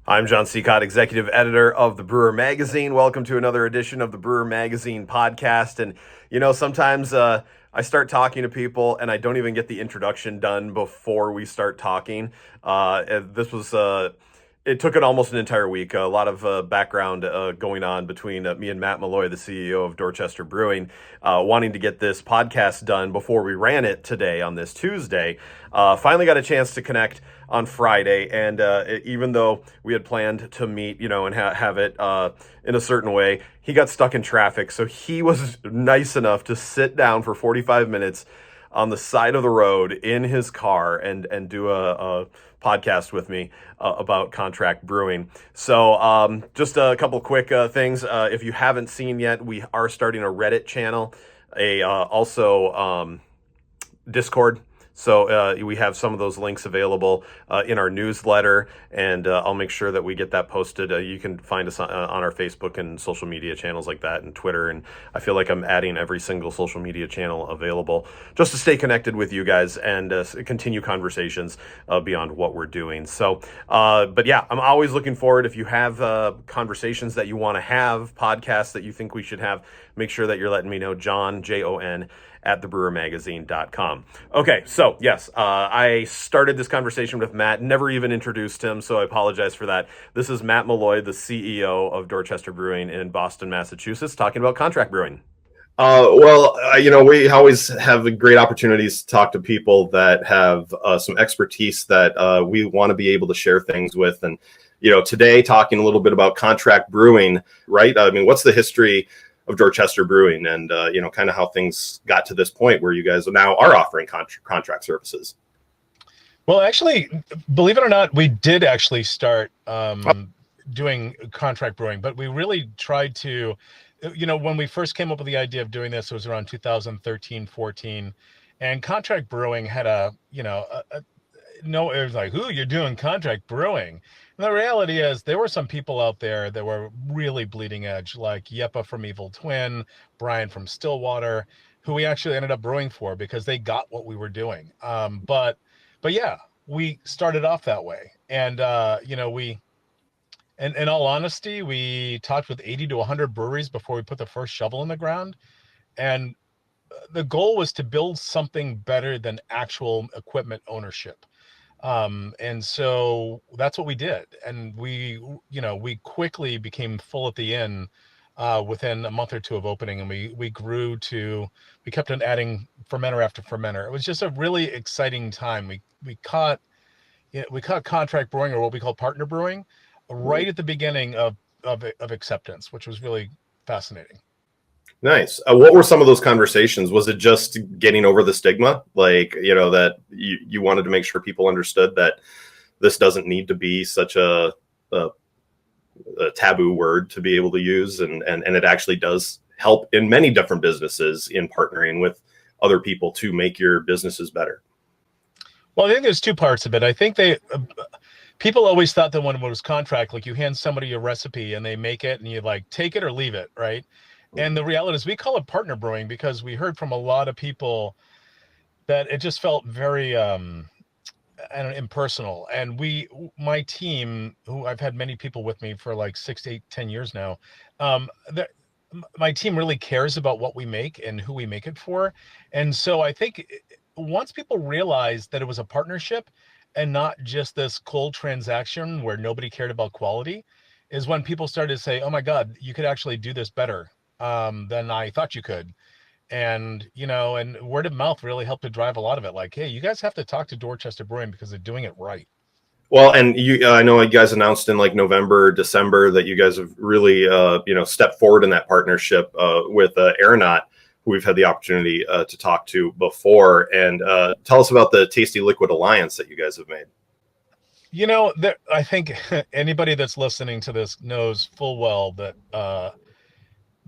I'm John Sicotte, executive editor of the Brewer Magazine. Welcome to another edition of the Brewer Magazine podcast. And, sometimes I start talking to people and I don't even get the introduction done before we start talking. This was it took almost an entire week. A lot of background going on between me and Matt Malloy, the CEO of Dorchester Brewing, wanting to get this podcast done before we ran it today on this Tuesday. Finally got a chance to connect on Friday, and even though we had planned to meet, and have it in a certain way, he got stuck in traffic. So he was nice enough to sit down for 45 minutes on the side of the road in his car and do a podcast with me about contract brewing. So just a couple quick things. If you haven't seen yet, we are starting a Reddit channel, also Discord. So we have some of those links available in our newsletter, and I'll make sure that we get that posted. You can find us on our Facebook and social media channels like that, and Twitter. And I feel like I'm adding every single social media channel available just to stay connected with you guys and continue conversations beyond what we're doing. So, but yeah, I'm always looking forward. If you have conversations that you want to have, podcasts that you think we should have, make sure that you're letting me know. John, Jon, at thebrewermagazine.com. Okay, so yes, I started this conversation with Matt, never even introduced him, so I apologize for that. This is Matt Malloy, the CEO of Dorchester Brewing in Boston, Massachusetts, talking about contract brewing. We always have great opportunities to talk to people that have some expertise that we want to be able to share things with. And, today talking a little bit about contract brewing, right? I mean, what's the history of Dorchester Brewing and, kind of how things got to this point where you guys now are offering contract services? Well, actually, believe it or not, we did actually start doing contract brewing, but we really tried to, when we first came up with the idea of doing this, it was around 2013, 14, and contract brewing had no, it was like, you're doing contract brewing. And the reality is there were some people out there that were really bleeding edge, like Yepa from Evil Twin, Brian from Stillwater, who we actually ended up brewing for because they got what we were doing. But yeah, we started off that way. And, and in all honesty, we talked with 80 to 100 breweries before we put the first shovel in the ground. And the goal was to build something better than actual equipment ownership. And so that's what we did. And we quickly became full at the inn within a month or two of opening. And we kept on adding fermenter after fermenter. It was just a really exciting time. We caught contract brewing, or what we call partner brewing, right at the beginning of acceptance, which was really fascinating. Nice. What were some of those conversations? Was it just getting over the stigma? Like, that you wanted to make sure people understood that this doesn't need to be such a taboo word to be able to use. And it actually does help in many different businesses in partnering with other people to make your businesses better. Well, I think there's two parts of it. I think people always thought that when it was contract, like you hand somebody a recipe and they make it and you like take it or leave it, right? And the reality is we call it partner brewing because we heard from a lot of people that it just felt very impersonal. And my team, who I've had many people with me for like 6 to 8, 10 years now, my team really cares about what we make and who we make it for. And so I think once people realized that it was a partnership and not just this cold transaction where nobody cared about quality, is when people started to say, oh my God, you could actually do this better than I thought you could. And, and word of mouth really helped to drive a lot of it. Like, hey, you guys have to talk to Dorchester Brewing because they're doing it right. Well, and I know you guys announced in like November, December that you guys have really, stepped forward in that partnership with Aeronaut, who we've had the opportunity to talk to before. And tell us about the Tasty Liquid Alliance that you guys have made. I think anybody that's listening to this knows full well that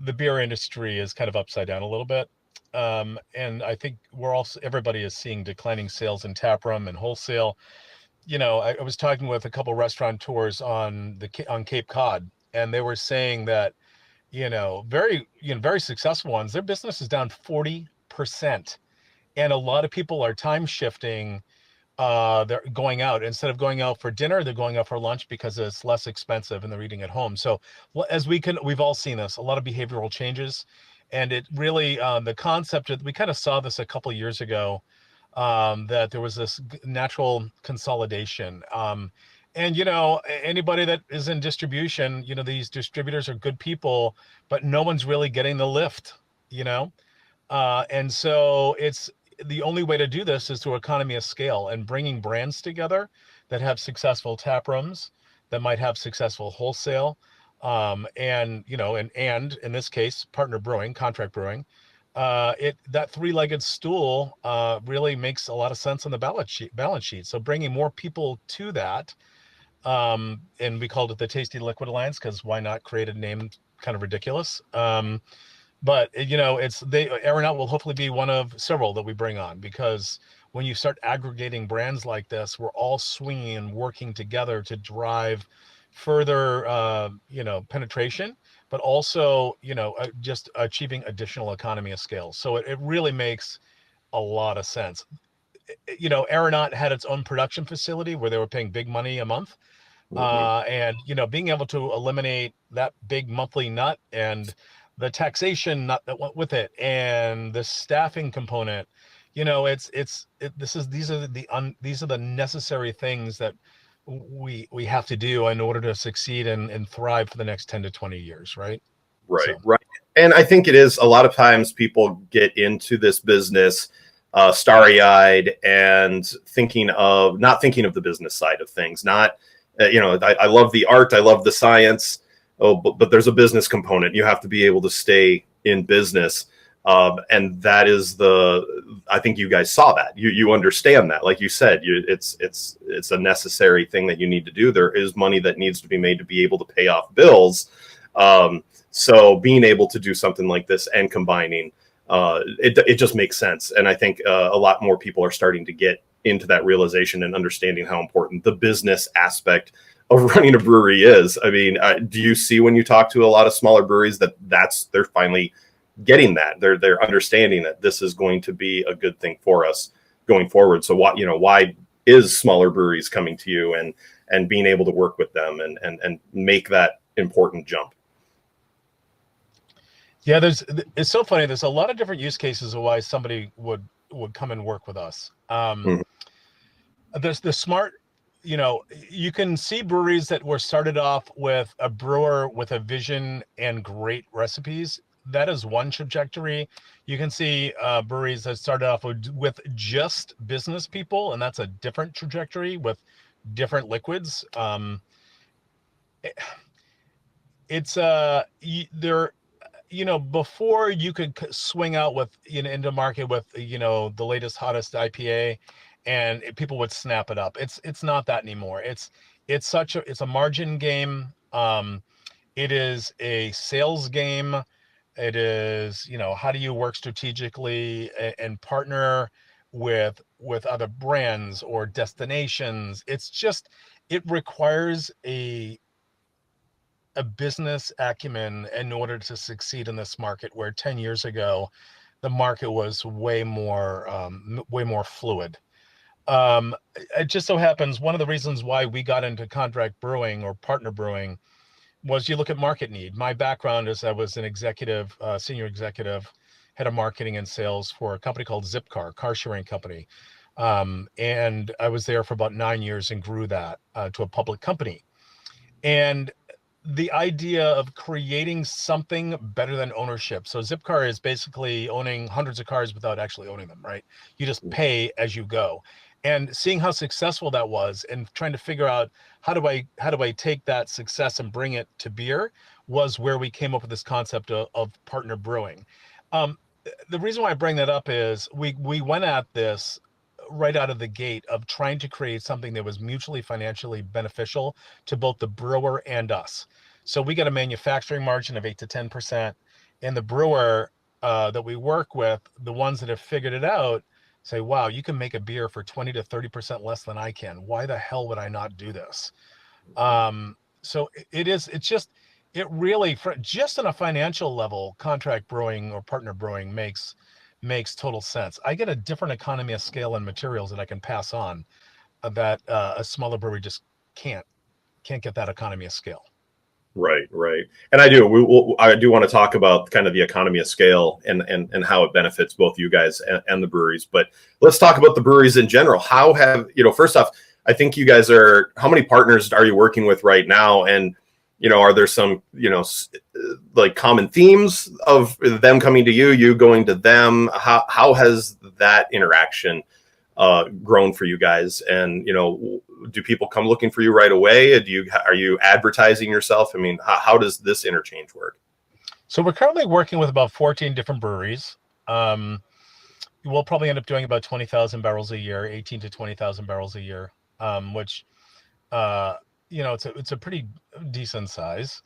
the beer industry is kind of upside down a little bit. And I think everybody is seeing declining sales in taproom and wholesale. I was talking with a couple restaurateurs on Cape Cod, and they were saying that, very successful ones, their business is down 40%. And a lot of people are time shifting they're going out. Instead of going out for dinner, they're going out for lunch because it's less expensive and they're eating at home. So as we've all seen this, a lot of behavioral changes. And it really, the concept of, we kind of saw this a couple of years ago, that there was this natural consolidation. And, anybody that is in distribution, these distributors are good people, but no one's really getting the lift, you know? And so it's the only way to do this is through economy of scale and bringing brands together that have successful tap rooms, that might have successful wholesale, and and in this case, partner brewing, contract brewing. It that three-legged stool really makes a lot of sense on the balance sheet. So bringing more people to that, and we called it the Tasty Liquid Alliance because why not create a name kind of ridiculous? But it's Aeronaut will hopefully be one of several that we bring on, because when you start aggregating brands like this, we're all swinging and working together to drive further penetration, but also just achieving additional economy of scale. So it really makes a lot of sense. Aeronaut had its own production facility where they were paying big money a month, Hmm. and being able to eliminate that big monthly nut and the taxation nut that went with it and the staffing component, these are the necessary things that we have to do in order to succeed and thrive for the next 10 to 20 years, right? Right, So right. And I think it is a lot of times people get into this business starry eyed and not thinking of the business side of things. Not, I love the art, I love the science. Oh, but there's a business component. You have to be able to stay in business. And that is I think you guys saw that. You understand that. Like you said, it's a necessary thing that you need to do. There is money that needs to be made to be able to pay off bills. So being able to do something like this and combining, it just makes sense. And I think a lot more people are starting to get into that realization and understanding how important the business aspect of running a brewery is. I mean, do you see when you talk to a lot of smaller breweries they're finally getting that they're understanding that this is going to be a good thing for us going forward? So why is smaller breweries coming to you and being able to work with them and make that important jump? yeah, it's so funny. There's a lot of different use cases of why somebody would come and work with us. Mhm. There's the smart, you can see breweries that were started off with a brewer with a vision and great recipes. That is one trajectory. You can see breweries that started off with just business people, and that's a different trajectory with different liquids. It's there before you could swing out with into market with the latest hottest IPA, and people would snap it up. It's not that anymore. It's a margin game. It is a sales game. It is, how do you work strategically and partner with other brands or destinations? It requires a business acumen in order to succeed in this market, where 10 years ago the market was way more fluid. It just so happens one of the reasons why we got into contract brewing or partner brewing was you look at market need. My background is I was an executive, senior executive, head of marketing and sales for a company called Zipcar, car sharing company. And I was there for about 9 years and grew that to a public company. And the idea of creating something better than ownership. So Zipcar is basically owning hundreds of cars without actually owning them, right? You just pay as you go. And seeing how successful that was and trying to figure out how do I take that success and bring it to beer was where we came up with this concept of partner brewing. Um, the reason why I bring that up is we went at this right out of the gate of trying to create something that was mutually financially beneficial to both the brewer and us. So we get a manufacturing margin of 8 to 10%, and the brewer that we work with, the ones that have figured it out, say, "Wow, you can make a beer for 20 to 30% less than I can. Why the hell would I not do this?" So it is. It's just. It really, just on a financial level, contract brewing or partner brewing makes makes total sense. I get a different economy of scale and materials that I can pass on that a smaller brewery just can't get that economy of scale. Right, right. And I do want to talk about kind of the economy of scale and how it benefits both you guys and the breweries. But let's talk about the breweries in general. How have, first off, I think you guys how many partners are you working with right now? And, are there some, like common themes of them coming to you, you going to them? How has that interaction grown for you guys? And, do people come looking for you right away? Are you advertising yourself? I mean, how does this interchange work? So we're currently working with about 14 different breweries. We'll probably end up doing about 20,000 barrels a year, 18 to 20,000 barrels a year, which, it's a pretty decent size.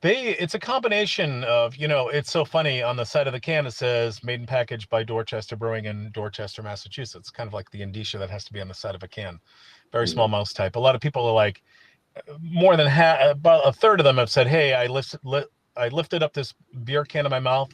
It's a combination of, it's so funny, on the side of the can it says made and packaged by Dorchester Brewing in Dorchester, Massachusetts, kind of like the indicia that has to be on the side of a can. Very small mouse type. A lot of people are like, more than about a third of them have said, hey, I lifted up this beer can in my mouth,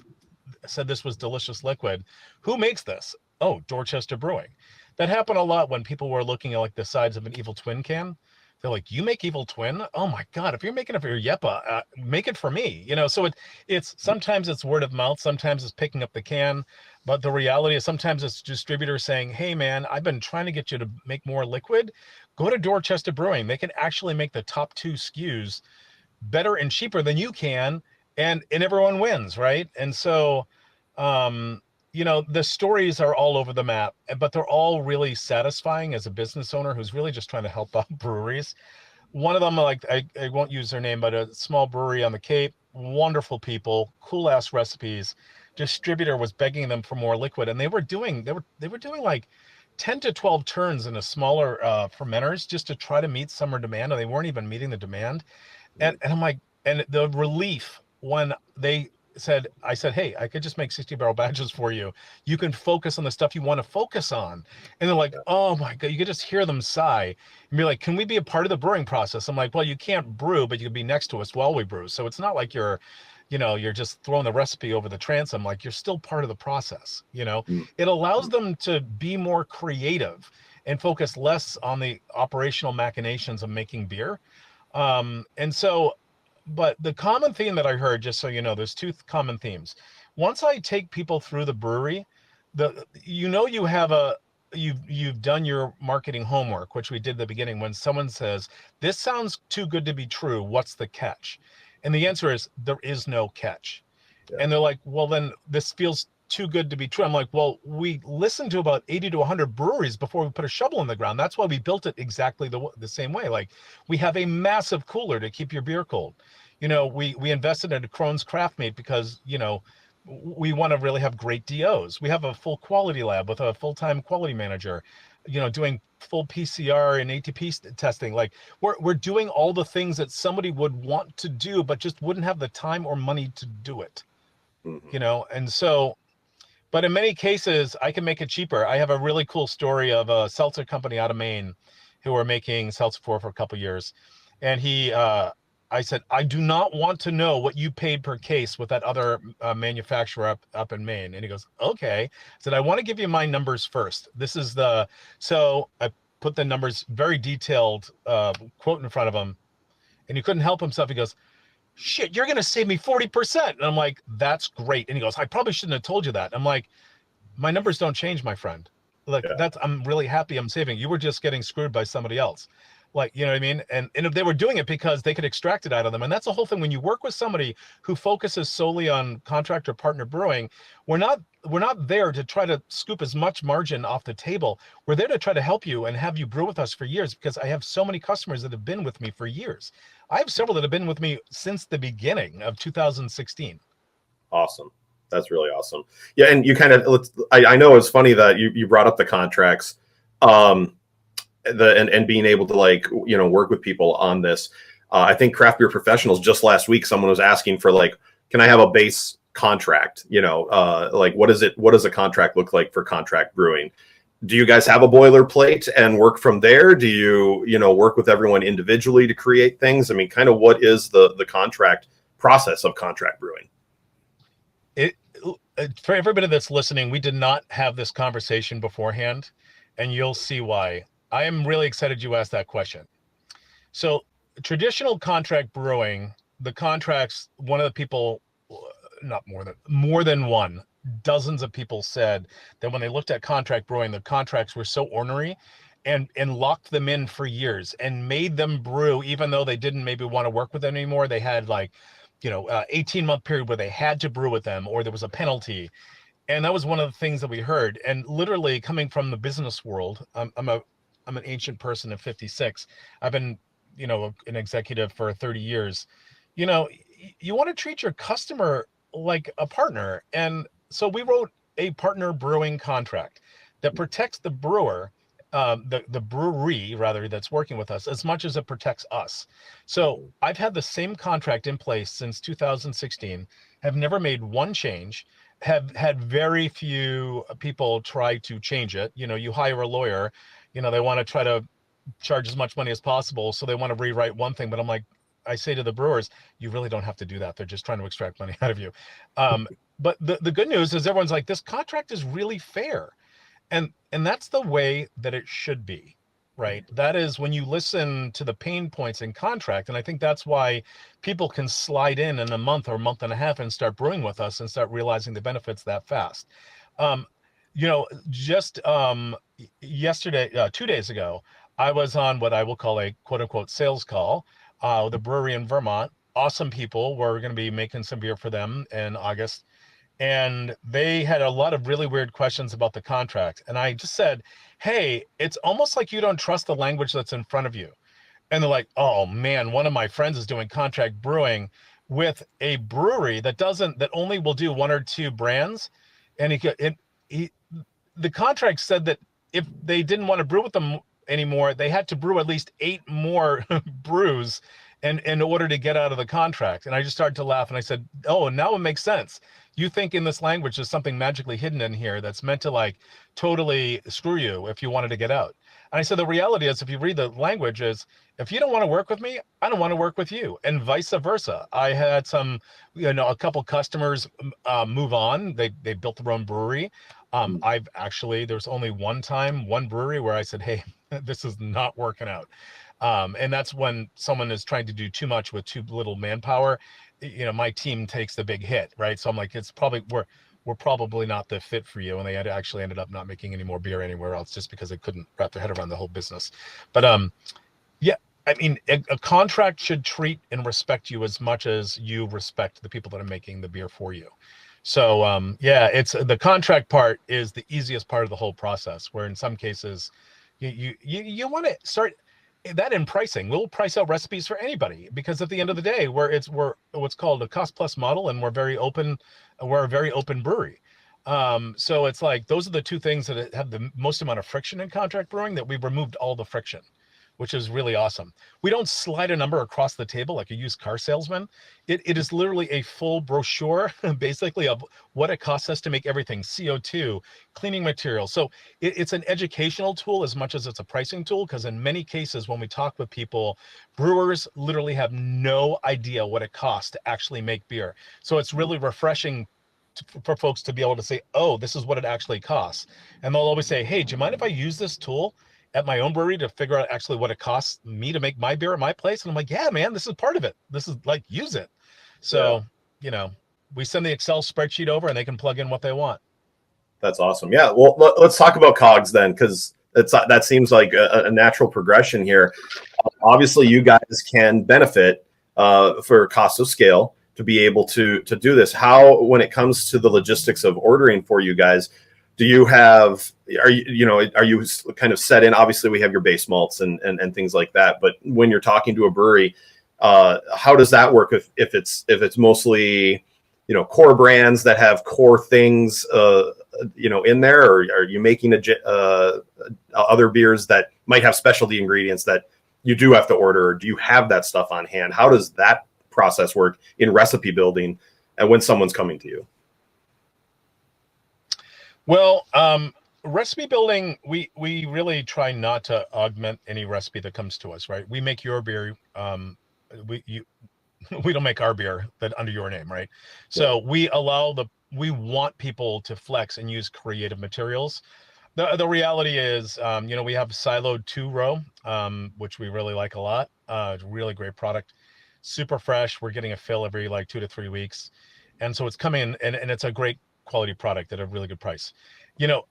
said this was delicious liquid. Who makes this? Oh, Dorchester Brewing. That happened a lot when people were looking at like the sides of an Evil Twin can. They're like, you make Evil Twin? Oh my God, if you're making it for your Yeppa, make it for me. So it's sometimes it's word of mouth, sometimes it's picking up the can. But the reality is sometimes it's distributors saying, hey man, I've been trying to get you to make more liquid. Go to Dorchester Brewing. They can actually make the top 2 SKUs better and cheaper than you can, and everyone wins, right? And so the stories are all over the map, but they're all really satisfying as a business owner who's really just trying to help out breweries. One of them, like I won't use their name, but a small brewery on the Cape, wonderful people, cool ass recipes. Distributor was begging them for more liquid, and they were doing like 10 to 12 turns in a smaller fermenters just to try to meet summer demand, and they weren't even meeting the demand. And I'm like, and the relief when I said, hey, I could just make 60 barrel batches for you. You can focus on the stuff you want to focus on. And they're like, oh my God, you could just hear them sigh and be like, can we be a part of the brewing process? I'm like, well, you can't brew, but you can be next to us while we brew. So it's not like you're just throwing the recipe over the transom. Like, you're still part of the process. It allows them to be more creative and focus less on the operational machinations of making beer. But the common theme that I heard, just so you know, there's 2 common themes. Once I take people through the brewery, you've done your marketing homework, which we did at the beginning. When someone says, this sounds too good to be true, what's the catch? And the answer is, there is no catch. Yeah. And they're like, well, then this feels too good to be true. I'm like, well, we listened to about 80 to 100 breweries before we put a shovel in the ground. That's why we built it exactly the same way. Like, we have a massive cooler to keep your beer cold. We invested in a Crohn's Craft Mate because, we want to really have great DOs. We have a full quality lab with a full-time quality manager, doing full PCR and ATP testing. Like, we're doing all the things that somebody would want to do, but just wouldn't have the time or money to do it. And so, but in many cases, I can make it cheaper. I have a really cool story of a seltzer company out of Maine who were making seltzer for a couple of years. And I said, I do not want to know what you paid per case with that other manufacturer up in Maine. And he goes, okay. I said, I want to give you my numbers first. So I put the numbers, very detailed quote in front of him. And he couldn't help himself. He goes, shit, you're going to save me 40%. And I'm like, that's great. And he goes, I probably shouldn't have told you that. I'm like, my numbers don't change, my friend. Like, I'm really happy I'm saving. You were just getting screwed by somebody else. Like, you know what I mean? And if they were doing it because they could extract it out of them. And that's the whole thing. When you work with somebody who focuses solely on contractor partner brewing, we're not there to try to scoop as much margin off the table. We're there to try to help you and have you brew with us for years, because I have so many customers that have been with me for years. I have several that have been with me since the beginning of 2016. Awesome. That's really awesome. Yeah. And you kind of, I know it's funny that you brought up the contracts. And being able to work with people on this. I think Craft Beer Professionals, just last week, someone was asking for can I have a base contract? What does a contract look like for contract brewing? Do you guys have a boilerplate and work from there? Do you work with everyone individually to create things? I mean, kind of what is the contract process of contract brewing? for everybody that's listening, we did not have this conversation beforehand, and you'll see why. I am really excited you asked that question. So, traditional contract brewing, the contracts, one of the people, not more than one, dozens of people said that when they looked at contract brewing, the contracts were so ornery and locked them in for years and made them brew even though they didn't maybe want to work with them anymore. They had like, 18-month period where they had to brew with them or there was a penalty. And that was one of the things that we heard. And literally coming from the business world, I'm an ancient person at 56. I've been, an executive for 30 years. You want to treat your customer like a partner. And so we wrote a partner brewing contract that protects the brewer, the brewery rather, that's working with us as much as it protects us. So I've had the same contract in place since 2016, have never made one change, have had very few people try to change it. You hire a lawyer, they want to try to charge as much money as possible. So they want to rewrite one thing, but I'm like, I say to the brewers, you really don't have to do that. They're just trying to extract money out of you. But the good news is everyone's like, this contract is really fair. And that's the way that it should be, right? That is when you listen to the pain points in contract. And I think that's why people can slide in a month or month and a half and start brewing with us and start realizing the benefits that fast. Just yesterday, 2 days ago, I was on what I will call a quote unquote sales call with a brewery in Vermont. Awesome people. We're going to be making some beer for them in August. And they had a lot of really weird questions about the contract. And I just said, hey, it's almost like you don't trust the language that's in front of you. And they're like, oh man, one of my friends is doing contract brewing with a brewery that only will do one or two brands. And the contract said that if they didn't want to brew with them anymore, they had to brew at least 8 more brews in order to get out of the contract. And I just started to laugh and I said, oh, now it makes sense. You think in this language there's something magically hidden in here that's meant to like totally screw you if you wanted to get out. And I said, the reality is if you read the language is, if you don't want to work with me, I don't want to work with you, and vice versa. I had a couple customers move on. They built their own brewery. There's only one brewery where I said, hey, this is not working out. And that's when someone is trying to do too much with too little manpower. My team takes the big hit, right? So I'm like, we're probably not the fit for you. And they actually ended up not making any more beer anywhere else just because they couldn't wrap their head around the whole business. But yeah, I mean, a contract should treat and respect you as much as you respect the people that are making the beer for you. So it's the contract part is the easiest part of the whole process, where in some cases you want to start that in pricing. We'll price out recipes for anybody because at the end of the day, we're what's called a cost plus model, and we're a very open brewery. So it's like those are the two things that have the most amount of friction in contract brewing, that we've removed all the friction, which is really awesome. We don't slide a number across the table like a used car salesman. It is literally a full brochure, basically, of what it costs us to make everything: CO2, cleaning materials. So it's an educational tool as much as it's a pricing tool, because in many cases, when we talk with people, brewers literally have no idea what it costs to actually make beer. So it's really refreshing for folks to be able to say, oh, this is what it actually costs. And they'll always say, hey, do you mind if I use this tool at my own brewery to figure out actually what it costs me to make my beer at my place? And I'm like, yeah, man, this is part of it. This is like, use it. So, we send the Excel spreadsheet over and they can plug in what they want. That's awesome. Yeah. Well, let's talk about COGS then, because that seems like a natural progression here. Obviously, you guys can benefit for cost of scale to be able to do this. How, when it comes to the logistics of ordering for you guys, are you kind of set in? Obviously, we have your base malts and things like that. But when you're talking to a brewery, how does that work? If it's mostly, core brands that have core things, in there, or are you making other beers that might have specialty ingredients that you do have to order? Or do you have that stuff on hand? How does that process work in recipe building and when someone's coming to you? Well, recipe building, we really try not to augment any recipe that comes to us, right? We make your beer. We don't make our beer that under your name, right? So we allow we want people to flex and use creative materials. The reality is, we have siloed 2-row, which we really like a lot. It's a really great product, super fresh. We're getting a fill every like 2 to 3 weeks. And so it's coming and it's a great quality product at a really good price. You know,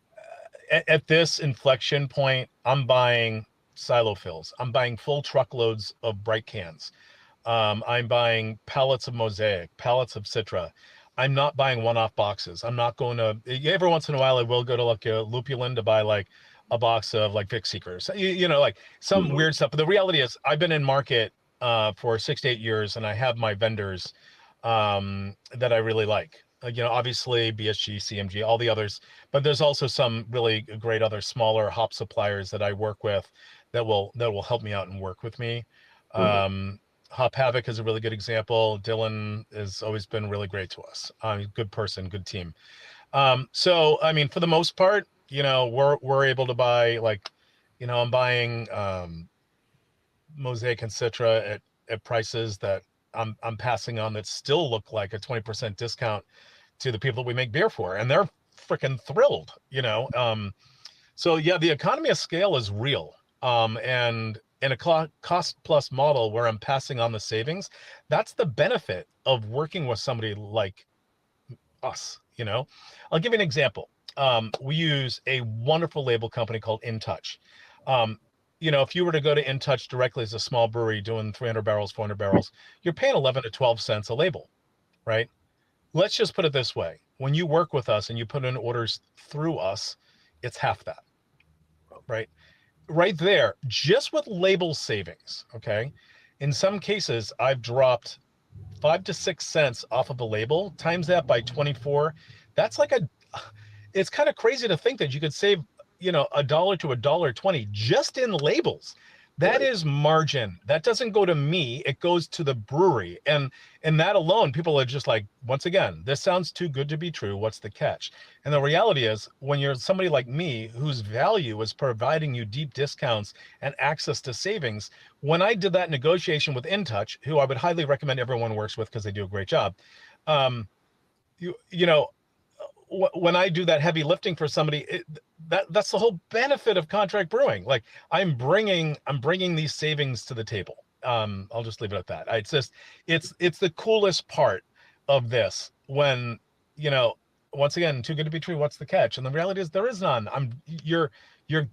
at this inflection point, I'm buying silo fills. I'm buying full truckloads of bright cans. I'm buying pallets of Mosaic, pallets of Citra. I'm not buying one-off boxes. I'm not going to, every once in a while, I will go to like a Lupulin to buy like a box of like Vic Seekers, like some Mhm. weird stuff. But the reality is I've been in market for 6 to 8 years, and I have my vendors that I really like. Obviously BSG, CMG, all the others, but there's also some really great other smaller hop suppliers that I work with that will help me out and work with me. Mhm. Hop Havoc is a really good example. Dylan has always been really great to us. Good person, good team. So I mean, for the most part, we're able to buy like, I'm buying Mosaic and Citra at prices that I'm passing on that still look like a 20% discount to the people that we make beer for, and they're freaking thrilled. So yeah, the economy of scale is real. And in a cost plus model where I'm passing on the savings, that's the benefit of working with somebody like us. I'll give you an example. We use a wonderful label company called In Touch. Um, if you were to go to In Touch directly as a small brewery doing 300 barrels, 400 barrels, you're paying 11 to 12 cents a label, right? Let's just put it this way. When you work with us and you put in orders through us, it's half that, right? Right there, just with label savings, okay? In some cases, I've dropped 5 to 6 cents off of a label, times that by 24. That's like it's kind of crazy to think that you could save, $1 to $1.20 just in labels. That Right. is margin. That doesn't go to me. It goes to the brewery. And that alone, people are just like, once again, this sounds too good to be true. What's the catch? And the reality is, when you're somebody like me, whose value is providing you deep discounts and access to savings, when I did that negotiation with InTouch, who I would highly recommend everyone works with because they do a great job, um, you you know when I do that heavy lifting for somebody, that's the whole benefit of contract brewing. Like I'm bringing these savings to the table. I'll just leave it at that. It's just it's the coolest part of this when you know once again, too good to be true. What's the catch? And the reality is there is none. You're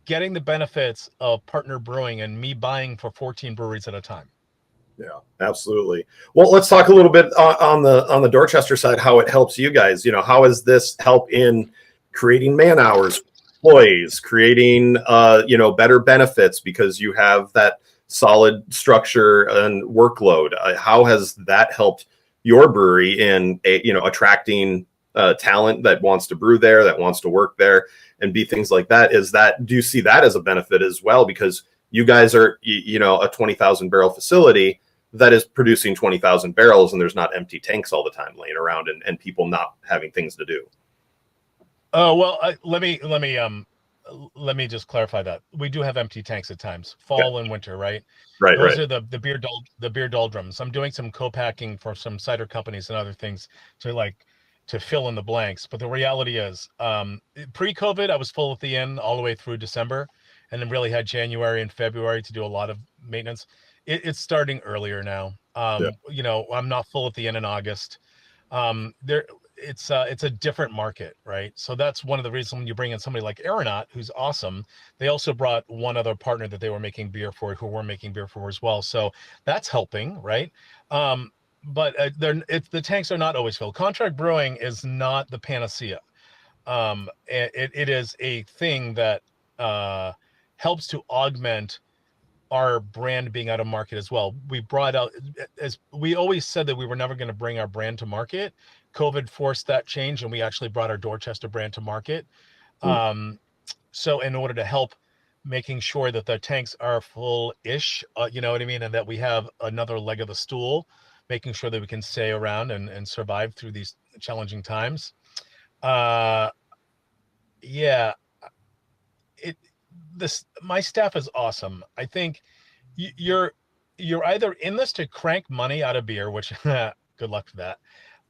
getting the benefits of partner brewing and me buying for 14 breweries at a time. Yeah, absolutely. Well, let's talk a little bit on the Dorchester side, how it helps you guys. How does this help in creating man hours, employees, creating better benefits because you have that solid structure and workload. How has that helped your brewery in attracting talent that wants to brew there, that wants to work there, and be things like that? Do you see that as a benefit as well? Because you guys are a 20,000 barrel facility that is producing 20,000 barrels, and there's not empty tanks all the time laying around and people not having things to do. Oh well, let me just clarify that we do have empty tanks at times, Okay. fall and winter, right? Right. Those are the beer doldrums. I'm doing some co-packing for some cider companies and other things to fill in the blanks. But the reality is, pre-COVID, I was full at the end all the way through December, and then really had January and February to do a lot of maintenance. It's starting earlier now. Yeah. I'm not full at the end in August. There it's a different market, right? So that's one of the reasons when you bring in somebody like Aeronaut, who's awesome. They also brought one other partner that they were making beer for, who we're making beer for as well. So that's helping, right? But the tanks are not always filled. Contract brewing is not the panacea. It is a thing that helps to augment our brand being out of market as well. We brought out, as we always said, that we were never going to bring our brand to market. COVID forced that change, and we actually brought our Dorchester brand to market. Mm. So in order to help making sure that the tanks are full-ish, you know what I mean, and that we have another leg of the stool, making sure that we can stay around and survive through these challenging times. Uh, yeah, it this my staff is awesome. I think you're either in this to crank money out of beer, which good luck for that,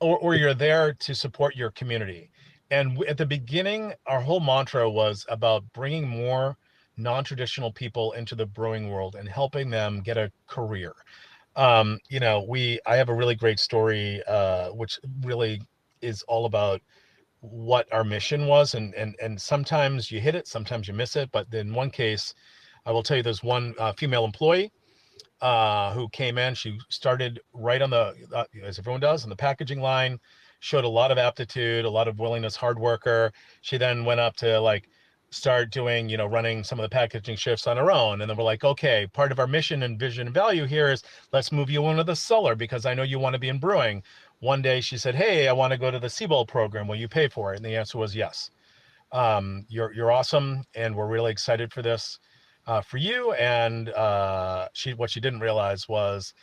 or you're there to support your community. And at the beginning, our whole mantra was about bringing more non-traditional people into the brewing world and helping them get a career. I have a really great story, which really is all about what our mission was, and sometimes you hit it, sometimes you miss it. But in one case, I will tell you, there's one female employee who came in. She started right on the, as everyone does, on the packaging line, showed a lot of aptitude, a lot of willingness, hard worker. She then went up to start doing, running some of the packaging shifts on her own. And then we're like, okay, part of our mission and vision and value here is let's move you into the cellar because I know you want to be in brewing. One day she said, hey, I want to go to the Seabowl program. Will you pay for it? And the answer was yes. You're awesome, and we're really excited for this for you. And what she didn't realize was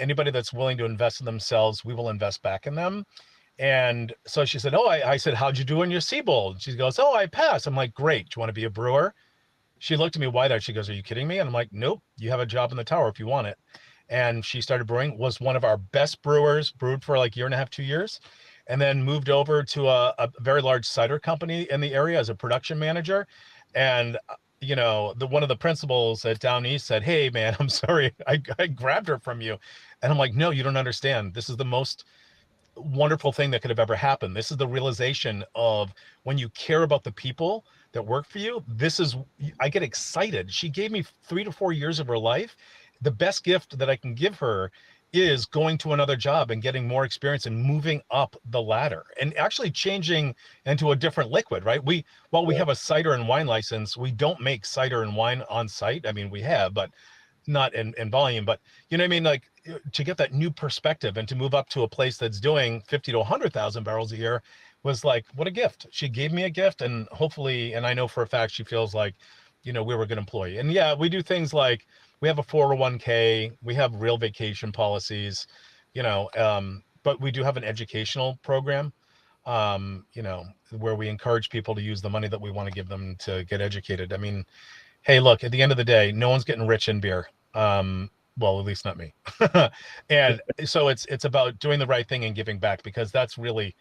anybody that's willing to invest in themselves, we will invest back in them. And so she said, oh, I said, how'd you do in your Seabowl? And she goes, oh, I passed. I'm like, great. Do you want to be a brewer? She looked at me wide-eyed. She goes, are you kidding me? And I'm like, nope, you have a job in the tower if you want it. And she started brewing, was one of our best brewers, brewed for like a year and a half, 2 years, and then moved over to a very large cider company in the area as a production manager. And one of the principals at Down East said, hey man, I'm sorry, I grabbed her from you. And I'm like, no, you don't understand. This is the most wonderful thing that could have ever happened. This is the realization of when you care about the people that work for you. I get excited. She gave me 3 to 4 years of her life. The best gift that I can give her is going to another job and getting more experience and moving up the ladder and actually changing into a different liquid, right? While we have a cider and wine license, we don't make cider and wine on site. I mean, we have, but not in volume. But you know what I mean? Like, to get that new perspective and to move up to a place that's doing 50 to 100,000 barrels a year was like, what a gift. She gave me a gift, and hopefully, and I know for a fact she feels like, we were a good employee. And yeah, we do things like we have a 401k, we have real vacation policies, but we do have an educational program, where we encourage people to use the money that we want to give them to get educated. I mean, hey, look, at the end of the day, no one's getting rich in beer. Well, at least not me. And so it's about doing the right thing and giving back, because that's really,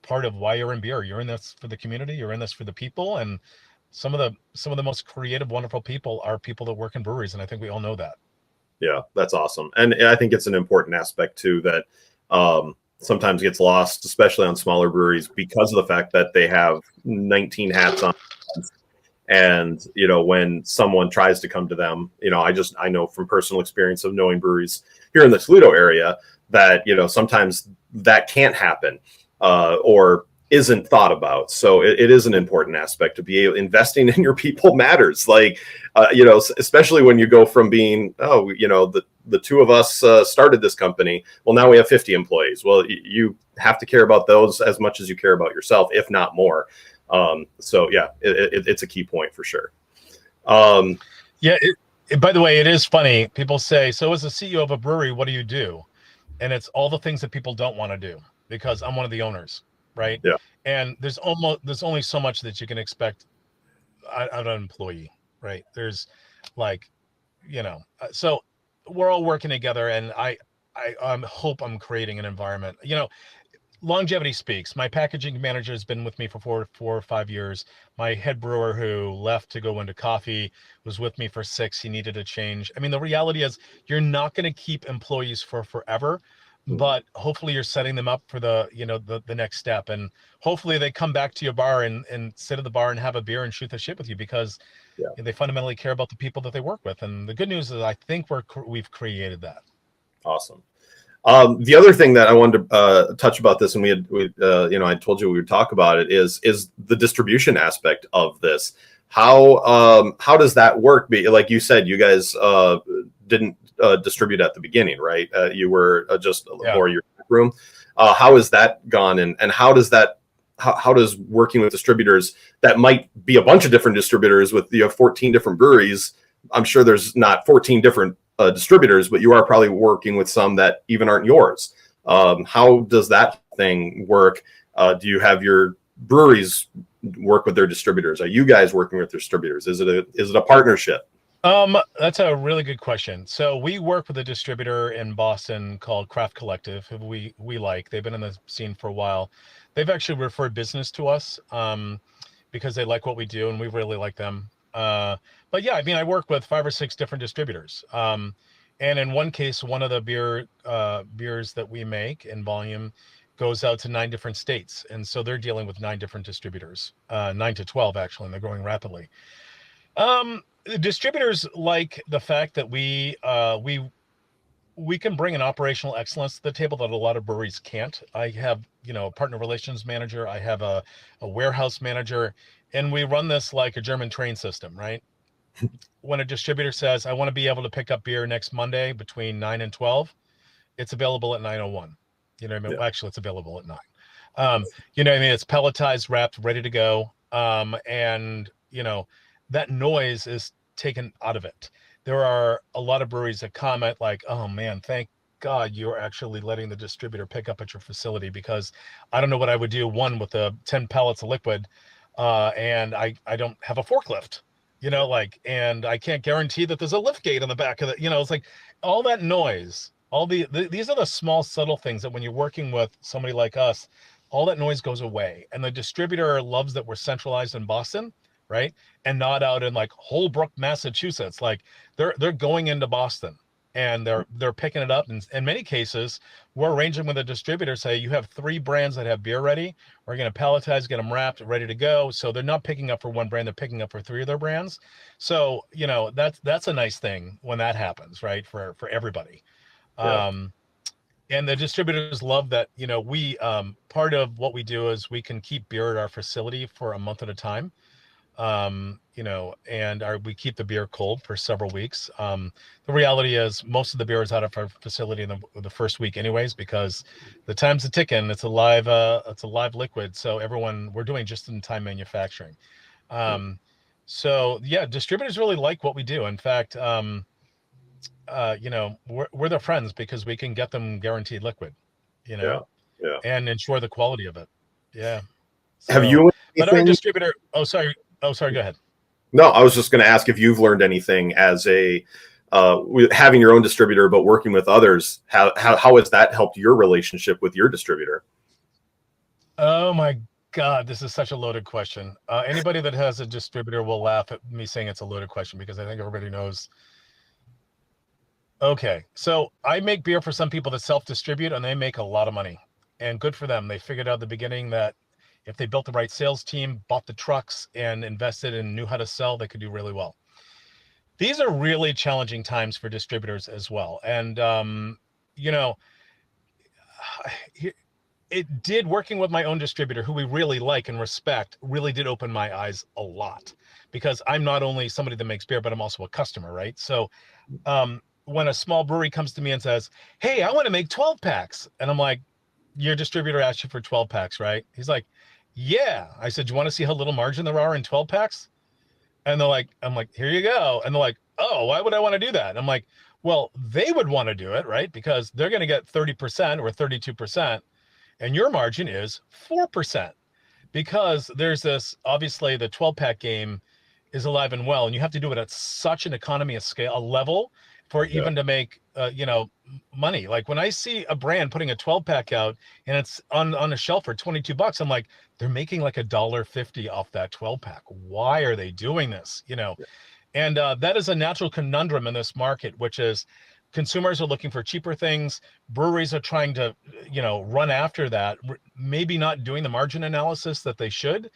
part of why you're in beer. You're in this for the community. You're in this for the people. And some of the most creative, wonderful people are people that work in breweries. And I think we all know that. Yeah, that's awesome. And I think it's an important aspect too that sometimes gets lost, especially on smaller breweries, because of the fact that they have 19 hats on. And, when someone tries to come to them, I know from personal experience of knowing breweries here in the Toledo area that, sometimes that can't happen or isn't thought about. So it is an important aspect to be investing in your people matters. Like, especially when you go from being, the two of us started this company. Well, now we have 50 employees. Well, you have to care about those as much as you care about yourself, if not more. So yeah, it's a key point for sure. Yeah. By the way, it is funny. People say, so as a CEO of a brewery, what do you do? And it's all the things that people don't want to do, because I'm one of the owners. Right. Yeah. And there's only so much that you can expect out of an employee. Right. There's so we're all working together, and I hope I'm creating an environment, longevity speaks. My packaging manager has been with me for 4 or 5 years. My head brewer, who left to go into coffee, was with me for 6. He needed a change. I mean, the reality is you're not going to keep employees for forever, but hopefully you're setting them up for the next step. And hopefully they come back to your bar and sit at the bar and have a beer and shoot the shit with you, because they fundamentally care about the people that they work with. And the good news is I think we've created that. Awesome. The other thing that I wanted to touch about this, and I told you we would talk about it, is the distribution aspect of this. How does that work? Like you said, you guys didn't distribute at the beginning, right? You were just more your room. How has that gone, and how does working with distributors that might be a bunch of different distributors with 14 different breweries? I'm sure there's not 14 different distributors, but you are probably working with some that even aren't yours. How does that thing work? Do you have your breweries work with their distributors? Are you guys working with distributors? Is it a partnership? That's a really good question. So we work with a distributor in Boston called Craft Collective, who we like. They've been in the scene for a while. They've actually referred business to us because they like what we do, and we really like them. But yeah, I mean, I work with 5 or 6 different distributors. And in one case, one of the beers that we make in volume goes out to 9 different states, and so they're dealing with 9 different distributors, 9 to 12 actually, and they're growing rapidly. Distributors like the fact that we can bring an operational excellence to the table that a lot of breweries can't. I have, a partner relations manager, I have a warehouse manager, and we run this like a German train system, right? When a distributor says, I want to be able to pick up beer next Monday between 9 and 12, it's available at 9:01. You know what I mean? Yeah. Well, actually, it's available at 9. You know what I mean? It's pelletized, wrapped, ready to go. And that noise is taken out of it. There are a lot of breweries that comment like, oh man, thank God you're actually letting the distributor pick up at your facility, because I don't know what I would do, one, with the 10 pallets of liquid, and I don't have a forklift, and I can't guarantee that there's a lift gate on the back of it. It's like all that noise, these are the small subtle things that when you're working with somebody like us, all that noise goes away. And the distributor loves that we're centralized in Boston, right? And not out in like Holbrook, Massachusetts. Like they're going into Boston and they're picking it up. And in many cases, we're arranging with a distributor, say you have 3 brands that have beer ready. We're going to palletize, get them wrapped, ready to go. So they're not picking up for one brand, they're picking up for 3 of their brands. So, that's a nice thing when that happens, right? For everybody. Yeah. Um, and the distributors love that. We part of what we do is we can keep beer at our facility for a month at a time. And we keep the beer cold for several weeks. The reality is most of the beer is out of our facility in the first week anyways, because the time's a ticking. It's a live liquid. So we're doing just in time manufacturing. So yeah, distributors really like what we do. In fact, we're their friends because we can get them guaranteed liquid, you Yeah. know, Yeah. and ensure the quality of it. Yeah. Have So, you learned but our anything? distributor, oh, sorry. Oh, sorry. Go ahead. No, I was just going to ask if you've learned anything as having your own distributor, but working with others. How has that helped your relationship with your distributor? Oh my God, this is such a loaded question. Anybody that has a distributor will laugh at me saying it's a loaded question because I think everybody knows. Okay, so I make beer for some people that self-distribute and they make a lot of money, and good for them. They figured out at the beginning that if they built the right sales team, bought the trucks, and invested and knew how to sell, they could do really well. These are really challenging times for distributors as well, and you know, it did, working with my own distributor, who we really like and respect, really did open my eyes a lot, because I'm not only somebody that makes beer, but I'm also a customer, right? So when a small brewery comes to me and says, hey, I want to make 12 packs. And I'm like, your distributor asked you for 12 packs, right? He's like, yeah. I said, you want to see how little margin there are in 12 packs? And I'm like, here you go. And they're like, oh, why would I want to do that? And I'm like, well, they would want to do it, right? Because they're going to get 30% or 32%, and your margin is 4%, because there's this, obviously the 12 pack game is alive and well, and you have to do it at such an economy of scale, a level, for Yeah. even to make money. Like when I see a brand putting a 12 pack out and it's on a shelf for $22, I'm like, they're making like $1.50 off that 12 pack. Why are they doing this? And that is a natural conundrum in this market, which is consumers are looking for cheaper things. Breweries are trying to, run after that, maybe not doing the margin analysis that they should,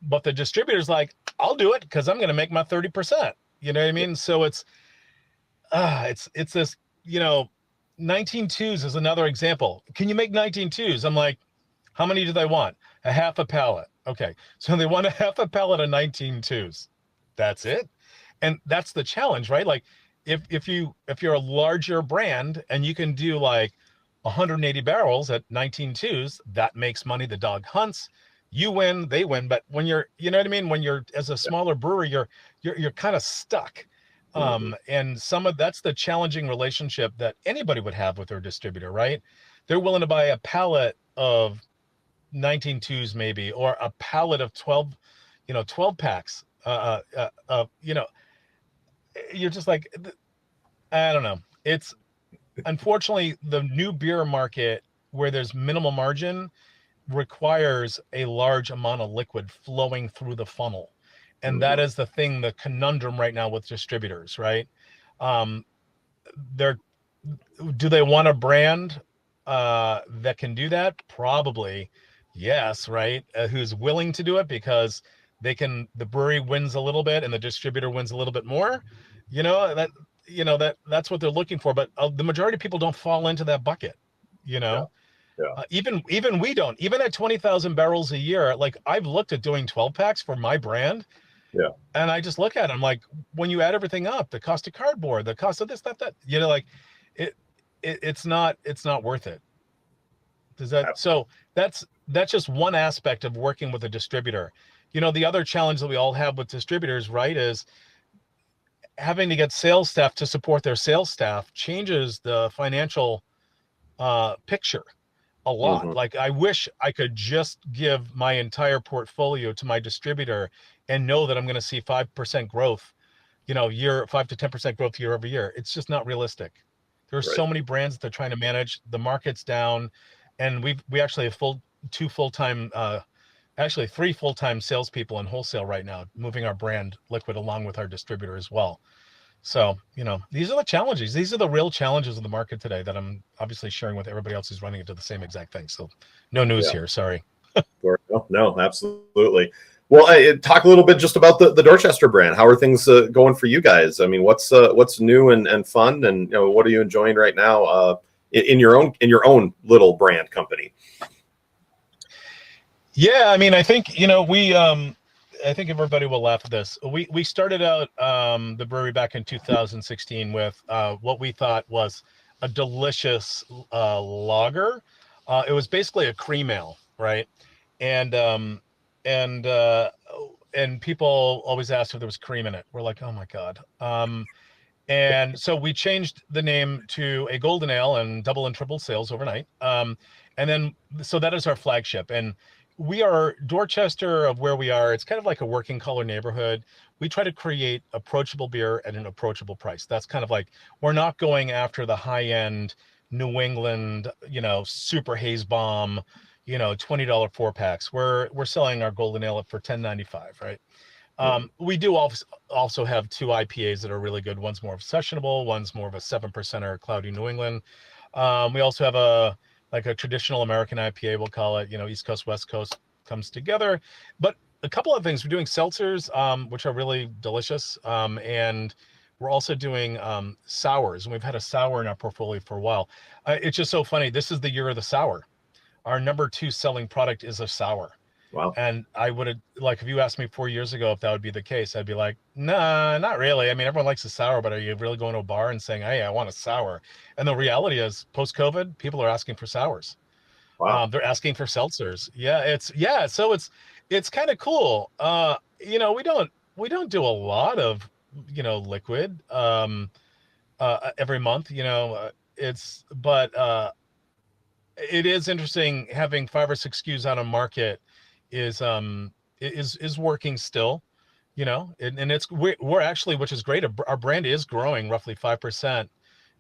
but the distributor's like, I'll do it because I'm going to make my 30%. You know what I mean? So it's this, 19 twos is another example. Can you make 19 twos? I'm like, how many do they want? A half a pallet. Okay. So they want a half a pallet of 19 twos. That's it. And that's the challenge, right? Like if you're a larger brand and you can do like 180 barrels at 19 twos, that makes money. The dog hunts, you win, they win. But when you're, you know what I mean? When you're as a smaller brewery, you're kind of stuck. Mhm. And that's the challenging relationship that anybody would have with their distributor, right? They're willing to buy a pallet of 19 twos maybe, or a pallet of 12 packs. you're just like, I don't know. It's unfortunately the new beer market where there's minimal margin requires a large amount of liquid flowing through the funnel. And that Mhm. is the thing, the conundrum right now with distributors, right? Um, they're Do they want a brand that can do that? Probably, yes, right? Who's willing to do it because the brewery wins a little bit and the distributor wins a little bit more. You know that that's what they're looking for. But the majority of people don't fall into that bucket. You Yeah. know, Yeah. even we don't. Even at 20,000 barrels a year, like I've looked at doing 12 packs for my brand. Yeah. And I just look at it, I'm like, when you add everything up, the cost of cardboard, the cost of this, that, like it, it's not worth it. Does that, Absolutely. so that's just one aspect of working with a distributor. The other challenge that we all have with distributors, right, is having to get sales staff to support their sales staff changes the financial picture a lot. Hmm. Like I wish I could just give my entire portfolio to my distributor and know that I'm going to see 5% growth, year 5 to 10% growth year over year. It's just not realistic. There are Right. so many brands that they're trying to manage. The market's down, and we actually have two full-time, actually three full-time salespeople in wholesale right now, moving our brand Liquid along with our distributor as well. So, these are the challenges. These are the real challenges of the market today that I'm obviously sharing with everybody else who's running into the same exact thing. So, no news Yeah. here. Sorry. Sure. No, no, absolutely. Well, talk a little bit just about the Dorchester brand. How are things going for you guys? I mean, what's new and fun, and what are you enjoying right now in your own little brand company? Yeah, I mean, I think I think everybody will laugh at this. We started out the brewery back in 2016 with what we thought was a delicious lager. It was basically a cream ale, right? And and uh, and people always asked if there was cream in it. We're like, oh my god. And so we changed the name to a golden ale and double and triple sales overnight. And then, so that is our flagship. And we are Dorchester of where we are. It's kind of like a working color neighborhood. We try to create approachable beer at an approachable price. That's kind of like, we're not going after the high end New England, super haze bomb, $20 four packs. We're selling our golden ale for $10.95, right? Mhm. We do also have two IPAs that are really good. One's more of sessionable, one's more of a 7%er cloudy New England. We also have a traditional American IPA, we'll call it, East Coast, West Coast comes together. But a couple of things, we're doing seltzers, which are really delicious. And we're also doing sours, and we've had a sour in our portfolio for a while. It's just so funny. This is the year of the sour. Our number two selling product is a sour. Wow. And I would have, like, if you asked me 4 years ago if that would be the case, I'd be like, nah, not really. I mean, everyone likes a sour, but are you really going to a bar and saying, hey, I want a sour? And the reality is, post-COVID, people are asking for sours. Wow. They're asking for seltzers. So it's kind of cool. We don't do a lot of, liquid every month. It is interesting having 5 or 6 SKUs on a market is working still, and we're actually, which is great. Our brand is growing roughly 5%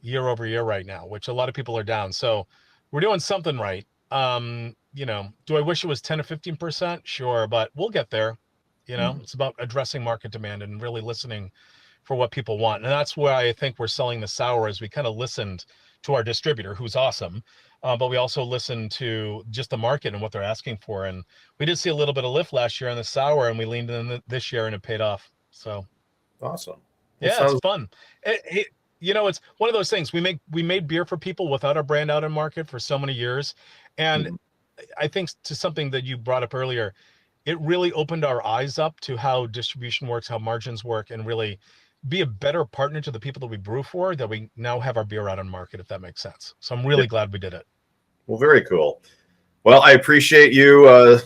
year over year right now, which a lot of people are down. So we're doing something right. Do I wish it was 10 or 15%? Sure, but we'll get there. Mhm. It's about addressing market demand and really listening for what people want. And that's where I think we're selling the sour, is we kind of listened to our distributor, who's awesome. But we also listened to just the market and what they're asking for. And we did see a little bit of lift last year on the sour, and we leaned in this year, and it paid off. So Awesome. Well, yeah, it's sounds. fun. It's one of those things. We made beer for people without our brand out in market for so many years. And Mhm. I think, to something that you brought up earlier, it really opened our eyes up to how distribution works, how margins work, and really be a better partner to the people that we brew for, that we now have our beer out on market, if that makes sense. So I'm Yeah. really glad we did it. Well, very cool. Well, I appreciate you,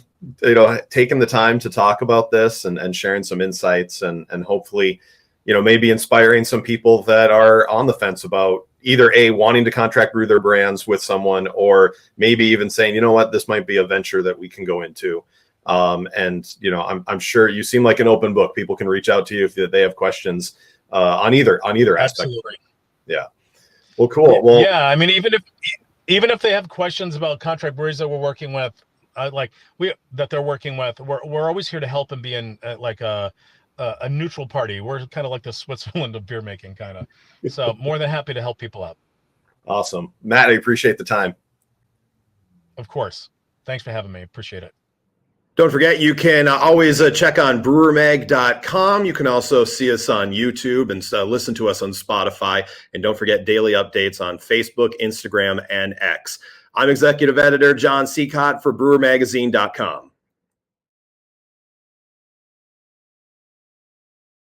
taking the time to talk about this and sharing some insights and hopefully, maybe inspiring some people that are on the fence about either wanting to contract brew their brands with someone, or maybe even saying, you know what, this might be a venture that we can go into. And I'm sure you seem like an open book. People can reach out to you if they have questions. on either aspect. Absolutely. Yeah. Well, cool. Well, yeah. I mean, even if they have questions about contract breweries that we're working with, that they're working with, we're always here to help and be in like a neutral party. We're kind of like the Switzerland of beer making, kind of. So more than happy to help people out. Awesome, Matt. I appreciate the time. Of course. Thanks for having me. Appreciate it. Don't forget, you can always check on brewermag.com. You can also see us on YouTube and listen to us on Spotify. And don't forget daily updates on Facebook, Instagram, and X. I'm Executive Editor John Sicotte for brewermagazine.com.